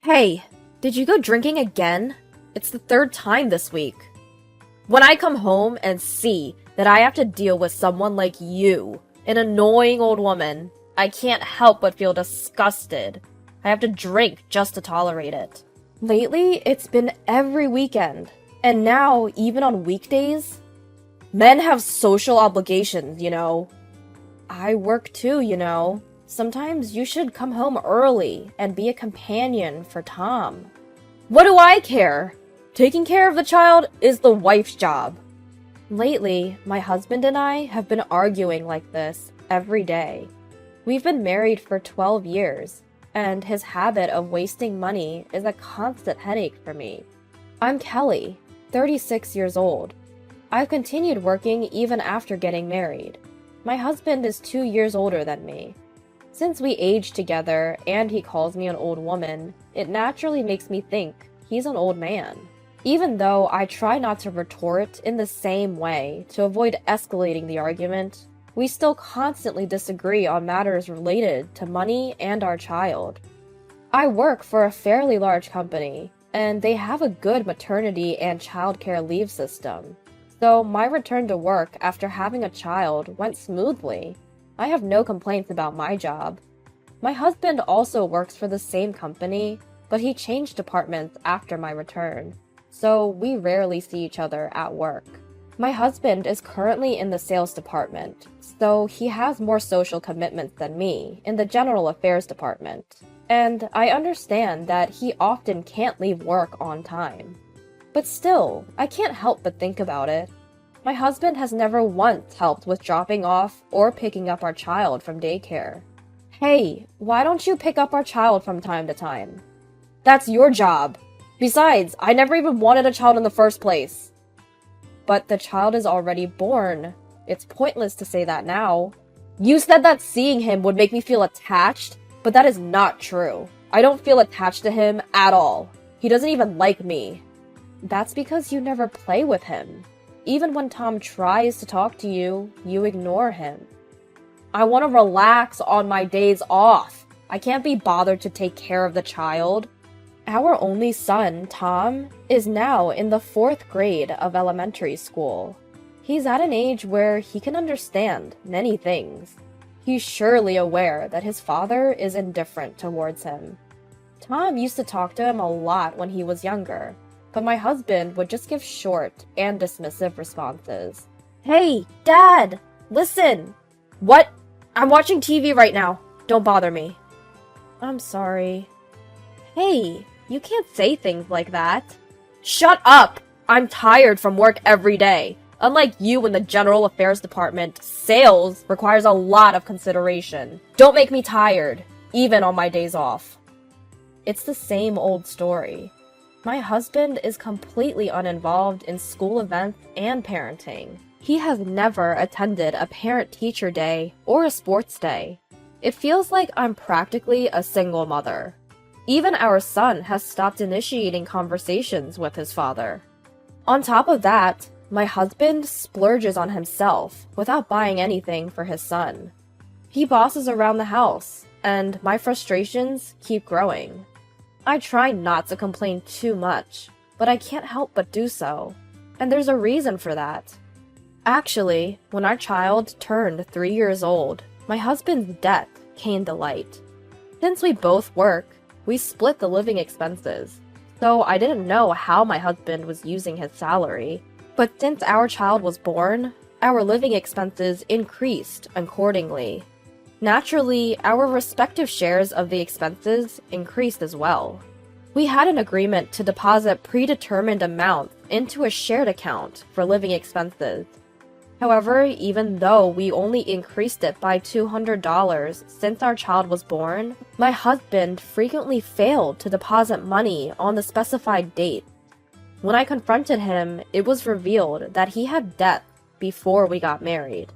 Hey, did you go drinking again? It's the third time this week. When I come home and see that I have to deal with someone like you, an annoying old woman, I can't help but feel disgusted. I have to drink just to tolerate it. Lately, it's been every weekend, and now even on weekdays. Men have social obligations, you know. I work too, you know. Sometimes you should come home early and be a companion for Tom. What do I care? Taking care of the child is the wife's job. Lately, my husband and I have been arguing like this every day. We've been married for 12 years, and his habit of wasting money is a constant headache for me. I'm Kelly, 36 years old. I've continued working even after getting married. My husband is 2 years older than me. Since we age together and he calls me an old woman, it naturally makes me think he's an old man. Even though I try not to retort in the same way to avoid escalating the argument, we still constantly disagree on matters related to money and our child. I work for a fairly large company, and they have a good maternity and childcare leave system. So my return to work after having a child went smoothly. I have no complaints about my job. My husband also works for the same company, but he changed departments after my return, so we rarely see each other at work. My husband is currently in the sales department, so he has more social commitments than me in the general affairs department, and I understand that he often can't leave work on time. But still, I can't help but think about it. My husband has never once helped with dropping off or picking up our child from daycare. Hey, why don't you pick up our child from time to time? That's your job. Besides, I never even wanted a child in the first place. But the child is already born. It's pointless to say that now. You said that seeing him would make me feel attached, but that is not true. I don't feel attached to him at all. He doesn't even like me. That's because you never play with him. Even when Tom tries to talk to you, you ignore him. I want to relax on my days off. I can't be bothered to take care of the child. Our only son, Tom, is now in the 4th grade of elementary school. He's at an age where he can understand many things. He's surely aware that his father is indifferent towards him. Tom used to talk to him a lot when he was younger, but my husband would just give short and dismissive responses. Hey, Dad! Listen! What? I'm watching TV right now. Don't bother me. I'm sorry. Hey, you can't say things like that. Shut up! I'm tired from work every day. Unlike you in the general affairs department, sales requires a lot of consideration. Don't make me tired, even on my days off. It's the same old story. My husband is completely uninvolved in school events and parenting. He has never attended a parent-teacher day or a sports day. It feels like I'm practically a single mother. Even our son has stopped initiating conversations with his father. On top of that, my husband splurges on himself without buying anything for his son. He bosses around the house, and my frustrations keep growing. I try not to complain too much, but I can't help but do so, and there's a reason for that. Actually, when our child turned 3 years old, my husband's death came to light. Since we both work, we split the living expenses, so I didn't know how my husband was using his salary. But since our child was born, our living expenses increased accordingly. Naturally, our respective shares of the expenses increased as well. We had an agreement to deposit predetermined amounts into a shared account for living expenses. However, even though we only increased it by $200 since our child was born, my husband frequently failed to deposit money on the specified date. When I confronted him, it was revealed that he had debt before we got married.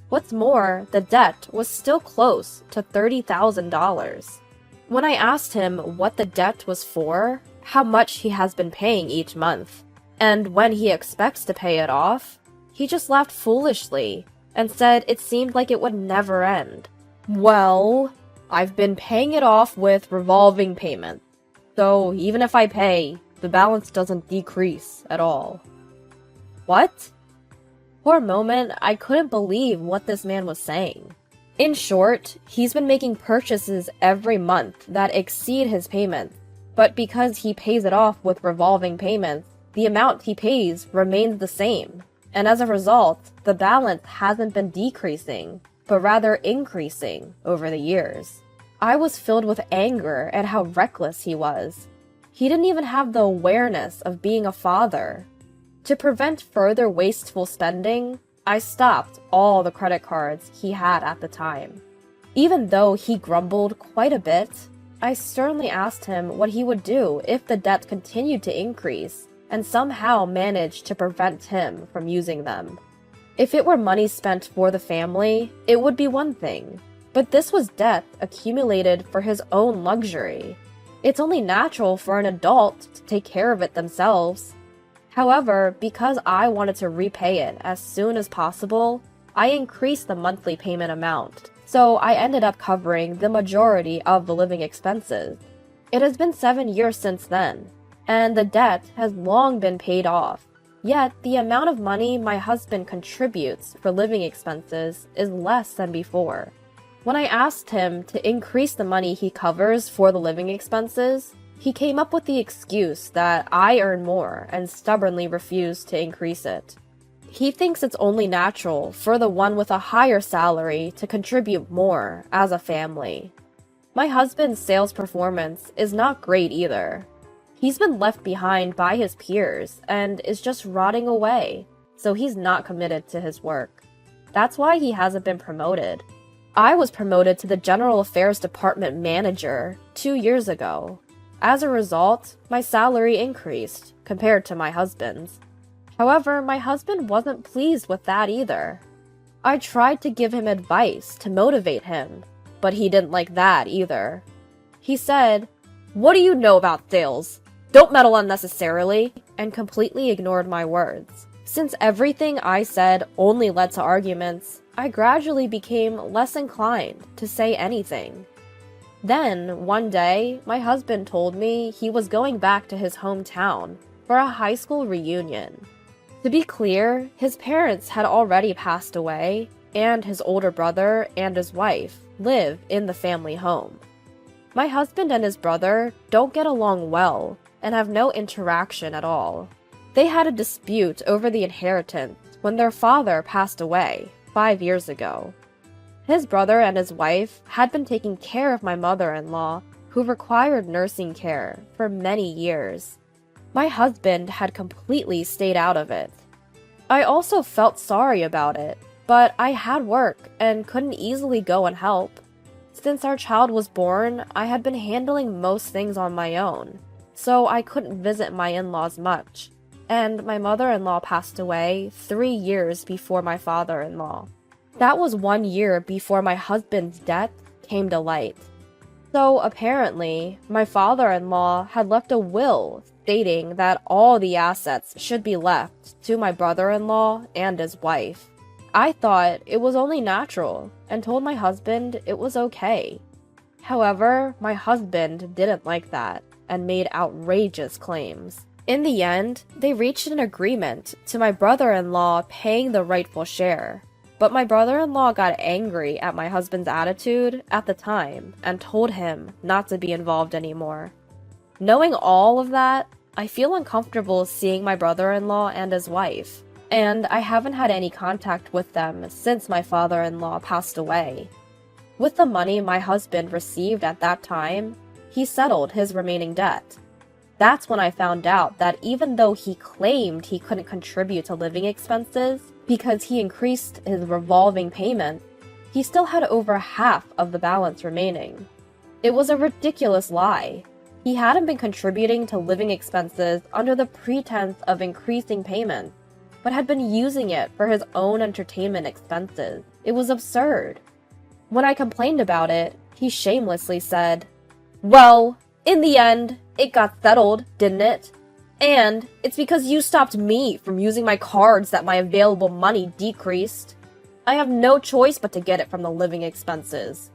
What's more, the debt was still close to $30,000. When I asked him what the debt was for, how much he has been paying each month, and when he expects to pay it off, he just laughed foolishly and said it seemed like it would never end. Well, I've been paying it off with revolving payments. So even if I pay, the balance doesn't decrease at all. What? For a moment, I couldn't believe what this man was saying. In short, he's been making purchases every month that exceed his payments, but because he pays it off with revolving payments, the amount he pays remains the same. And as a result, the balance hasn't been decreasing, but rather increasing over the years. I was filled with anger at how reckless he was. He didn't even have the awareness of being a father. To prevent further wasteful spending, I stopped all the credit cards he had at the time. Even though he grumbled quite a bit, I sternly asked him what he would do if the debt continued to increase and somehow managed to prevent him from using them. If it were money spent for the family, it would be one thing, but this was debt accumulated for his own luxury. It's only natural for an adult to take care of it themselves. However, because I wanted to repay it as soon as possible, I increased the monthly payment amount, so I ended up covering the majority of the living expenses. It has been 7 years since then, and the debt has long been paid off. Yet, the amount of money my husband contributes for living expenses is less than before. When I asked him to increase the money he covers for the living expenses, he came up with the excuse that I earn more and stubbornly refused to increase it. He thinks it's only natural for the one with a higher salary to contribute more as a family. My husband's sales performance is not great either. He's been left behind by his peers and is just rotting away, so he's not committed to his work. That's why he hasn't been promoted. I was promoted to the General Affairs Department manager 2 years ago. As a result, my salary increased compared to my husband's. However, my husband wasn't pleased with that either. I tried to give him advice to motivate him, but he didn't like that either. He said, "What do you know about sales? Don't meddle unnecessarily," and completely ignored my words. Since everything I said only led to arguments, I gradually became less inclined to say anything. Then, one day, my husband told me he was going back to his hometown for a high school reunion. To be clear, his parents had already passed away, and his older brother and his wife live in the family home. My husband and his brother don't get along well and have no interaction at all. They had a dispute over the inheritance when their father passed away 5 years ago. His brother and his wife had been taking care of my mother-in-law, who required nursing care for many years. My husband had completely stayed out of it. I also felt sorry about it, but I had work and couldn't easily go and help. Since our child was born, I had been handling most things on my own, so I couldn't visit my in-laws much, and my mother-in-law passed away 3 years before my father-in-law. That was 1 year before my husband's death came to light. So apparently, my father-in-law had left a will stating that all the assets should be left to my brother-in-law and his wife. I thought it was only natural and told my husband it was okay. However, my husband didn't like that and made outrageous claims. In the end, they reached an agreement to my brother-in-law paying the rightful share. But my brother-in-law got angry at my husband's attitude at the time and told him not to be involved anymore. Knowing all of that, I feel uncomfortable seeing my brother-in-law and his wife, and I haven't had any contact with them since my father-in-law passed away. With the money my husband received at that time, he settled his remaining debt. That's when I found out that even though he claimed he couldn't contribute to living expenses because he increased his revolving payment, he still had over half of the balance remaining. It was a ridiculous lie. He hadn't been contributing to living expenses under the pretense of increasing payments, but had been using it for his own entertainment expenses. It was absurd. When I complained about it, he shamelessly said, "Well, in the end, it got settled, didn't it? And it's because you stopped me from using my cards that my available money decreased. I have no choice but to get it from the living expenses."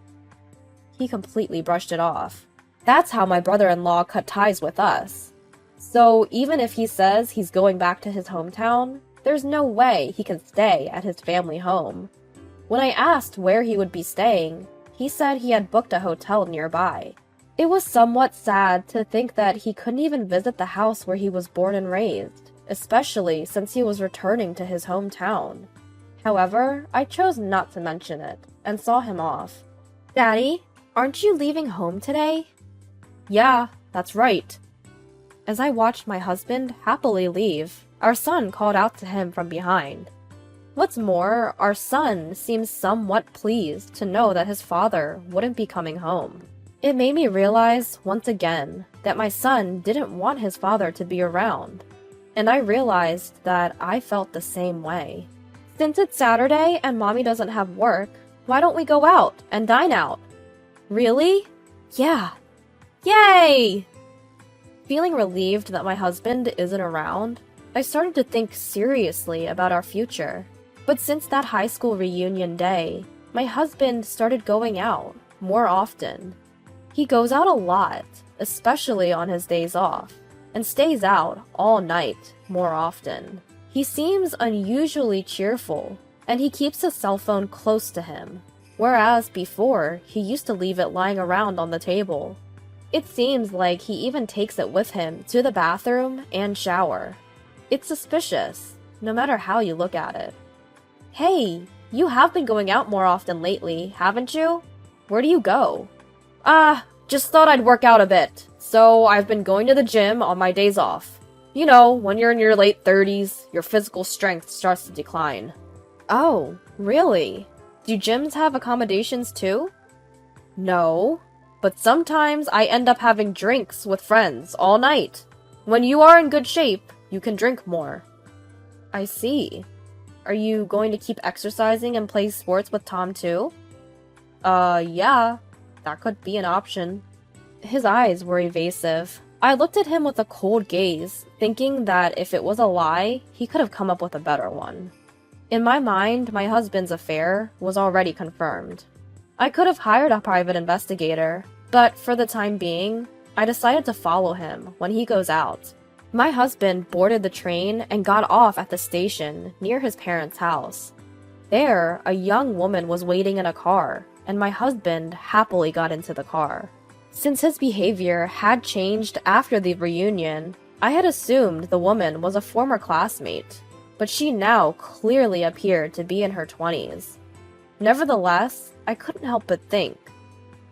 He completely brushed it off. That's how my brother-in-law cut ties with us. So even if he says he's going back to his hometown, there's no way he can stay at his family home. When I asked where he would be staying, he said he had booked a hotel nearby. It was somewhat sad to think that he couldn't even visit the house where he was born and raised, especially since he was returning to his hometown. However, I chose not to mention it, and saw him off. Daddy, aren't you leaving home today? Yeah, that's right. As I watched my husband happily leave, our son called out to him from behind. What's more, our son seemed somewhat pleased to know that his father wouldn't be coming home. It made me realize, once again, that my son didn't want his father to be around. And I realized that I felt the same way. Since it's Saturday and Mommy doesn't have work, why don't we go out and dine out? Really? Yeah. Yay! Feeling relieved that my husband isn't around, I started to think seriously about our future. But since that high school reunion day, my husband started going out more often. He goes out a lot, especially on his days off, and stays out all night more often. He seems unusually cheerful, and he keeps his cell phone close to him, whereas before he used to leave it lying around on the table. It seems like he even takes it with him to the bathroom and shower. It's suspicious, no matter how you look at it. Hey, you have been going out more often lately, haven't you? Where do you go? Just thought I'd work out a bit, so I've been going to the gym on my days off. You know, when you're in your late 30s, your physical strength starts to decline. Oh, really? Do gyms have accommodations too? No, but sometimes I end up having drinks with friends all night. When you are in good shape, you can drink more. I see. Are you going to keep exercising and play sports with Tom too? Yeah. That could be an option. His eyes were evasive. I looked at him with a cold gaze, thinking that if it was a lie, he could have come up with a better one. In my mind, my husband's affair was already confirmed. I could have hired a private investigator, but for the time being, I decided to follow him when he goes out. My husband boarded the train and got off at the station near his parents' house. There, a young woman was waiting in a car, and my husband happily got into the car. Since his behavior had changed after the reunion, I had assumed the woman was a former classmate, but she now clearly appeared to be in her 20s. Nevertheless, I couldn't help but think.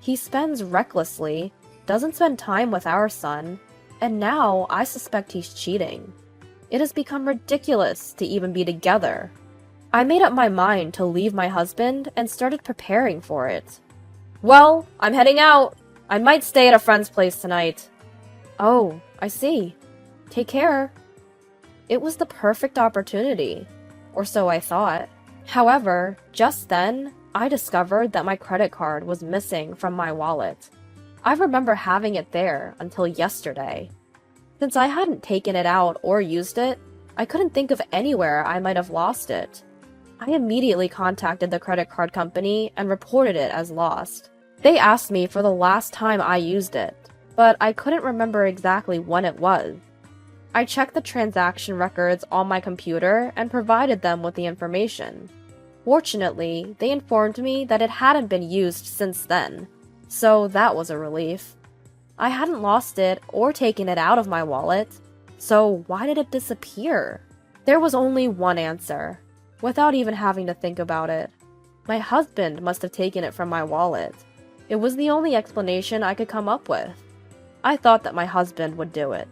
He spends recklessly, doesn't spend time with our son, and now I suspect he's cheating. It has become ridiculous to even be together. I made up my mind to leave my husband and started preparing for it. Well, I'm heading out. I might stay at a friend's place tonight. Oh, I see. Take care. It was the perfect opportunity, or so I thought. However, just then, I discovered that my credit card was missing from my wallet. I remember having it there until yesterday. Since I hadn't taken it out or used it, I couldn't think of anywhere I might have lost it. I immediately contacted the credit card company and reported it as lost. They asked me for the last time I used it, but I couldn't remember exactly when it was. I checked the transaction records on my computer and provided them with the information. Fortunately, they informed me that it hadn't been used since then, so that was a relief. I hadn't lost it or taken it out of my wallet, so why did it disappear? There was only one answer, without even having to think about it. My husband must have taken it from my wallet. It was the only explanation I could come up with. I thought that my husband would do it.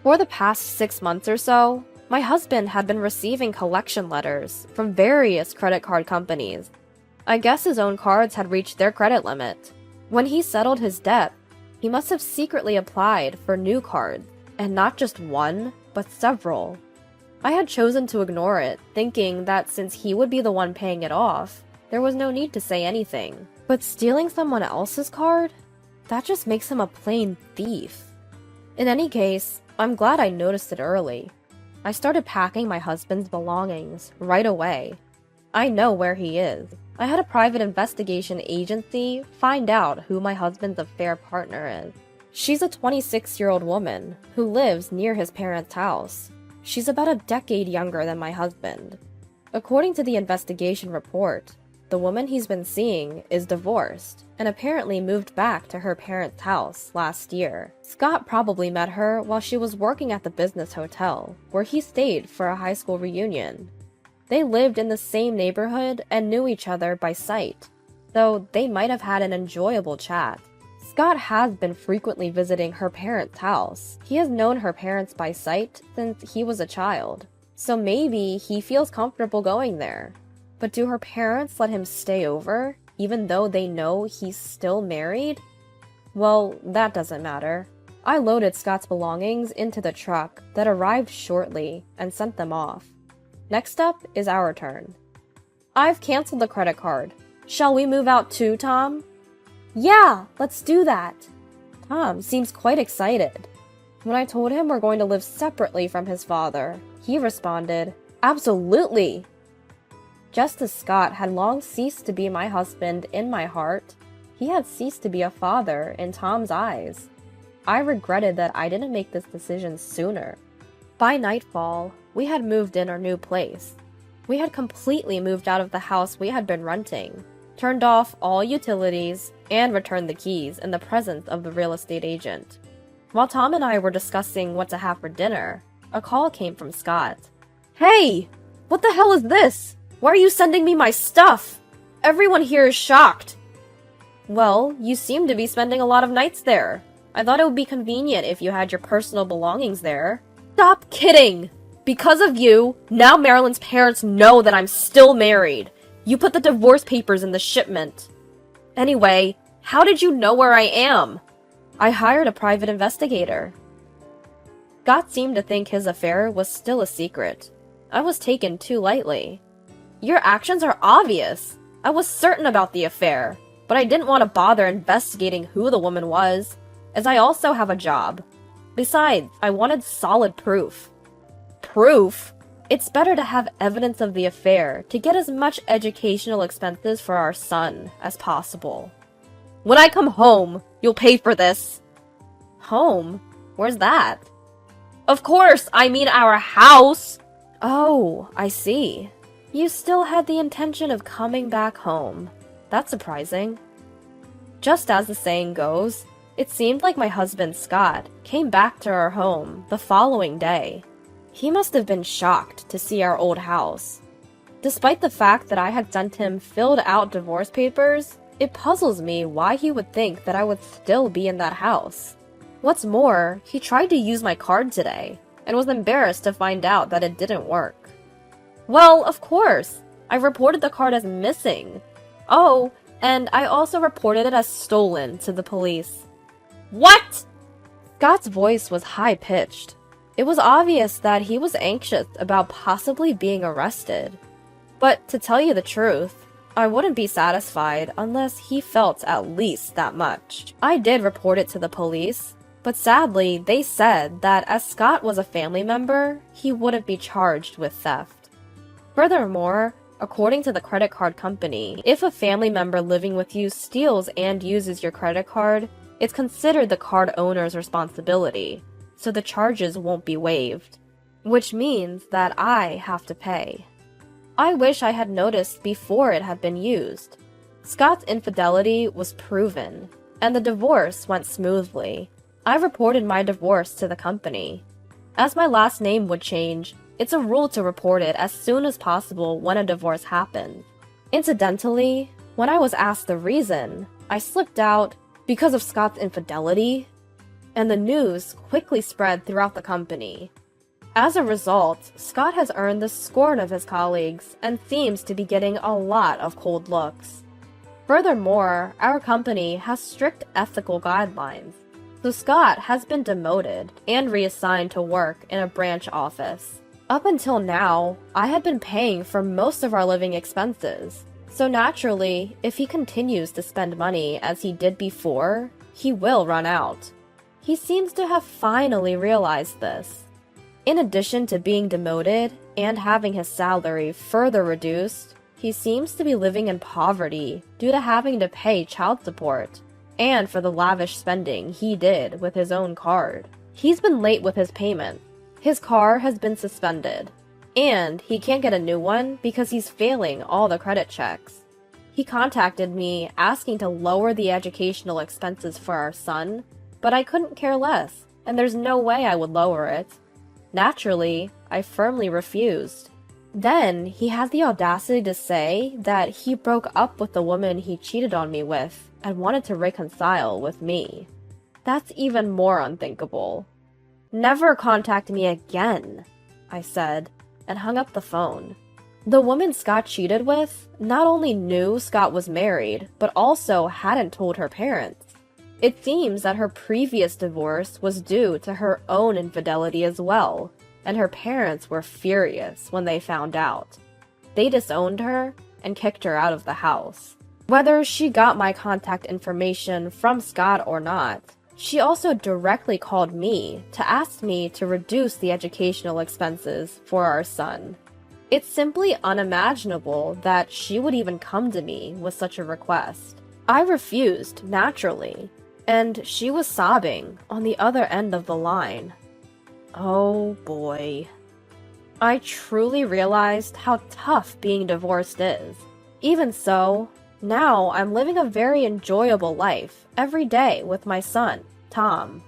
For the past 6 months or so, my husband had been receiving collection letters from various credit card companies. I guess his own cards had reached their credit limit. When he settled his debt, he must have secretly applied for new cards, and not just one, but several. I had chosen to ignore it, thinking that since he would be the one paying it off, there was no need to say anything. But stealing someone else's card? That just makes him a plain thief. In any case, I'm glad I noticed it early. I started packing my husband's belongings right away. I know where he is. I had a private investigation agency find out who my husband's affair partner is. She's a 26-year-old woman who lives near his parents' house. She's about a decade younger than my husband. According to the investigation report, the woman he's been seeing is divorced and apparently moved back to her parents' house last year. Scott probably met her while she was working at the business hotel, where he stayed for a high school reunion. They lived in the same neighborhood and knew each other by sight, though they might have had an enjoyable chat. Scott has been frequently visiting her parents' house. He has known her parents by sight since he was a child, so maybe he feels comfortable going there. But do her parents let him stay over, even though they know he's still married? Well, that doesn't matter. I loaded Scott's belongings into the truck that arrived shortly and sent them off. Next up is our turn. I've canceled the credit card. Shall we move out too, Tom? Yeah, let's do that. Tom seems quite excited. When I told him we're going to live separately from his father, he responded, "Absolutely!" Just as Scott had long ceased to be my husband in my heart, he had ceased to be a father in Tom's eyes. I regretted that I didn't make this decision sooner. By nightfall, we had moved in our new place. We had completely moved out of the house we had been renting, turned off all utilities, and returned the keys in the presence of the real estate agent. While Tom and I were discussing what to have for dinner, a call came from Scott. Hey! What the hell is this? Why are you sending me my stuff? Everyone here is shocked. Well, you seem to be spending a lot of nights there. I thought it would be convenient if you had your personal belongings there. Stop kidding! Because of you, now Marilyn's parents know that I'm still married. You put the divorce papers in the shipment. Anyway, how did you know where I am? I hired a private investigator. Scott seemed to think his affair was still a secret. I was taken too lightly. Your actions are obvious. I was certain about the affair, but I didn't want to bother investigating who the woman was, as I also have a job. Besides, I wanted solid proof. Proof? It's better to have evidence of the affair to get as much educational expenses for our son as possible. When I come home, you'll pay for this. Home? Where's that? Of course, I mean our house! Oh, I see. You still had the intention of coming back home. That's surprising. Just as the saying goes, it seemed like my husband Scott came back to our home the following day. He must have been shocked to see our old house. Despite the fact that I had sent him filled out divorce papers, it puzzles me why he would think that I would still be in that house. What's more, he tried to use my card today, and was embarrassed to find out that it didn't work. Well, of course. I reported the card as missing. Oh, and I also reported it as stolen to the police. What? Scott's voice was high-pitched. It was obvious that he was anxious about possibly being arrested. But to tell you the truth, I wouldn't be satisfied unless he felt at least that much. I did report it to the police, but sadly, they said that as Scott was a family member, he wouldn't be charged with theft. Furthermore, according to the credit card company, if a family member living with you steals and uses your credit card, it's considered the card owner's responsibility, so the charges won't be waived, which means that I have to pay. I wish I had noticed before it had been used. Scott's infidelity was proven, and the divorce went smoothly. I reported my divorce to the company. As my last name would change, it's a rule to report it as soon as possible when a divorce happens. Incidentally, when I was asked the reason, I slipped out because of Scott's infidelity, and the news quickly spread throughout the company. As a result, Scott has earned the scorn of his colleagues and seems to be getting a lot of cold looks. Furthermore, our company has strict ethical guidelines, so Scott has been demoted and reassigned to work in a branch office. Up until now, I had been paying for most of our living expenses, so naturally, if he continues to spend money as he did before, he will run out. He seems to have finally realized this. In addition to being demoted and having his salary further reduced, he seems to be living in poverty due to having to pay child support. and for the lavish spending he did with his own card. He's been late with his payment. His car has been suspended, and he can't get a new one because he's failing all the credit checks. He contacted me asking to lower the educational expenses for our son, but I couldn't care less, and there's no way I would lower it. Naturally, I firmly refused. Then he had the audacity to say that he broke up with the woman he cheated on me with and wanted to reconcile with me. That's even more unthinkable. "Never contact me again," I said, and hung up the phone. The woman Scott cheated with not only knew Scott was married, but also hadn't told her parents. It seems that her previous divorce was due to her own infidelity as well, and her parents were furious when they found out. They disowned her and kicked her out of the house. Whether she got my contact information from Scott or not, she also directly called me to ask me to reduce the educational expenses for our son. It's simply unimaginable that she would even come to me with such a request. I refused, naturally, and she was sobbing on the other end of the line. Oh boy. I truly realized how tough being divorced is. Even so, now I'm living a very enjoyable life every day with my son, Tom.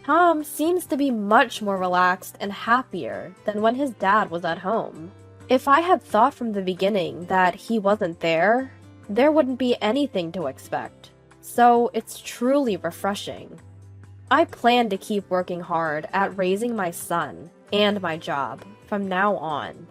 Tom seems to be much more relaxed and happier than when his dad was at home. If I had thought from the beginning that he wasn't there, there wouldn't be anything to expect. So it's truly refreshing. I plan to keep working hard at raising my son and my job from now on.